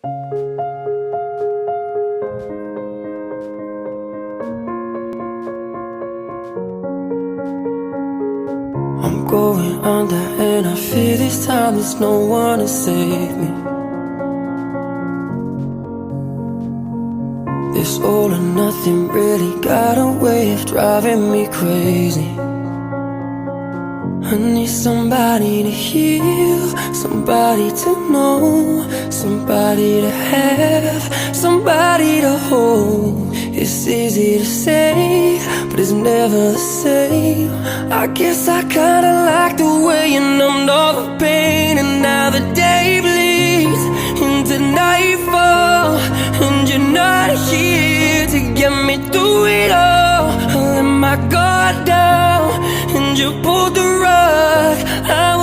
I'm going under and I fear this time there's no one to save me. This all or nothing really got a way of driving me crazy. I need somebody to heal, somebody to know, somebody to have, somebody to hold. It's easy to say, but it's never the same. I guess I kinda like the way you numbed all the pain. And now the day bleeds into nightfall, and you're not here to get me through it all. I let my guard down and you pulled the rug. I